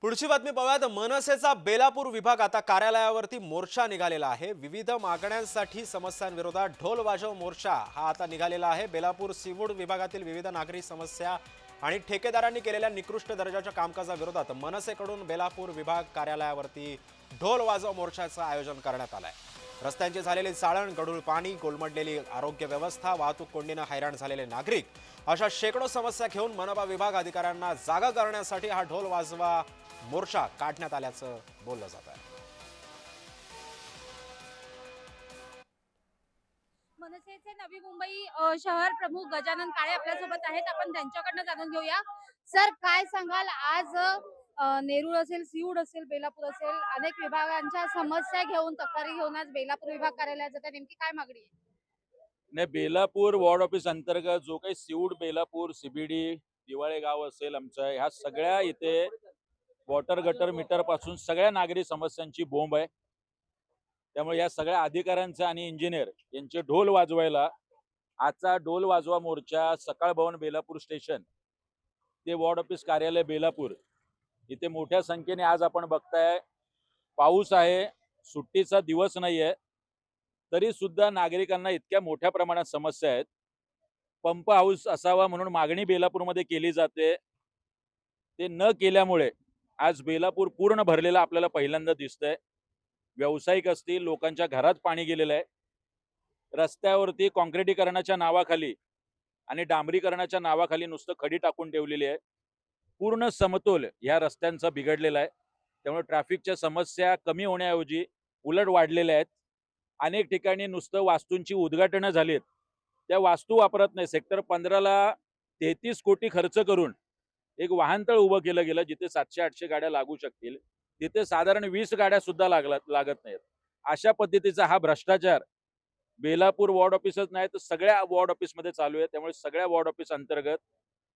पुढची बातमी पाहूयात। मनसेचा बेलापूर विभाग आता कार्यालयावरती मोर्चा निघालेला आहे। विविध मागण्यांसाठी समस्यांविरोधात ढोल वाजव मोर्चा हा आता निघालेला आहे। बेलापूर सीवूड विभागातील विविध नागरी समस्या आणि ठेकेदारांनी केलेल्या निकृष्ट दर्जाच्या कामकाजाविरोधात मनसेकडून बेलापूर विभाग कार्यालयावरती ढोल वाजव मोर्चाचं आयोजन करण्यात आलंय। रस्त्यांची झालेली चाळण, गढूळ पाणी, कोलमडलेली आरोग्य व्यवस्था, वाहतूक कोंडीनं हैराण झालेले नागरिक अशा शेकडो समस्या घेऊन मनपा विभाग अधिकाऱ्यांना जागा करण्यासाठी हा ढोल वाजवा मोर्चा काढण्यात आल्याचं बोललं जात आहे। मनसेचे नवी मुंबई शहर प्रमुख गजानन काळे आपल्यासोबत आहेत। आपण त्यांच्याकडनं जाणून घेऊया। सर, काय सांगाल आज नेरूळ असेल, सीऊड असेल, बेलापूर असेल, अनेक विभागांच्या समस्या घेऊन, तक्रारी घेऊन आज बेलापूर विभाग कार्यालयात जातात, नेमकी काय मागणी आहे? नाही, बेलापूर वॉर्ड ऑफिस अंतर्गत जो काही सीऊड, बेलापूर, सीबीडी, दिवाळे गाव असेल आमचं, ह्या सगळ्या इथे वॉटर गटर मीटर पासून सगळ्या नागरी समस्यांची बोंब आहे। त्यामुळे या सगळ्या अधिकाऱ्यांचा आणि इंजिनियर यांचे ढोल वाजवायला आजचा ढोल वाजवा मोर्चा सकाळ भवन बेलापूर स्टेशन ते वॉर्ड ऑफिस कार्यालय बेलापूर इथे मोठ्या संख्येने आज आपण बघताय। पाऊस आहे, सुट्टीचा दिवस नाहीये, तरी सुद्धा नागरिकांना इतक्या मोठ्या प्रमाणात समस्या आहेत। पंप हाऊस असावा म्हणून मागणी बेलापूरमध्ये केली जाते, ते न केल्यामुळे आज बेलापूर पूर्ण भरलेला आपल्याला पहिल्यांदा दिसतंय। व्यावसायिक असतील, लोकांच्या घरात पाणी गेलेलं आहे। रस्त्यावरती काँक्रिटीकरणाच्या नावाखाली आणि डांबरीकरणाच्या नावाखाली नुसतं खडी टाकून ठेवलेली आहे। पूर्ण समतोल या रस्त्यांचा बिघडलेला आहे। त्यामुळे ट्रॅफिकच्या समस्या कमी होण्याऐवजी उलट वाढलेल्या आहेत। अनेक ठिकाणी नुसतं वास्तूंची उद्घाटनं झालीत, त्या वास्तू वापरत नाही। सेक्टर 15 ला 33 कोटी खर्च करून एक वाहनतळ उभं केलं गेलं, जिथे 700-800 गाड्या लागू शकतील, तिथे साधारण 20 गाड्या सुद्धा लागत नाहीत। अशा पद्धतीचा हा भ्रष्टाचार बेलापूर वॉर्ड ऑफिसच नाही तर सगळ्या वॉर्ड ऑफिसमध्ये चालू आहे। त्यामुळे सगळ्या वॉर्ड ऑफिस अंतर्गत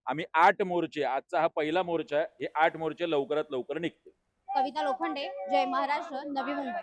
आम्ही 8 मोर्चे, आजचा हा पहिला मोर्चा आहे, हे 8 मोर्चे लवकरात लवकर निघतील। कविता लोखंडे, जय महाराष्ट्र, नवी मुंबई।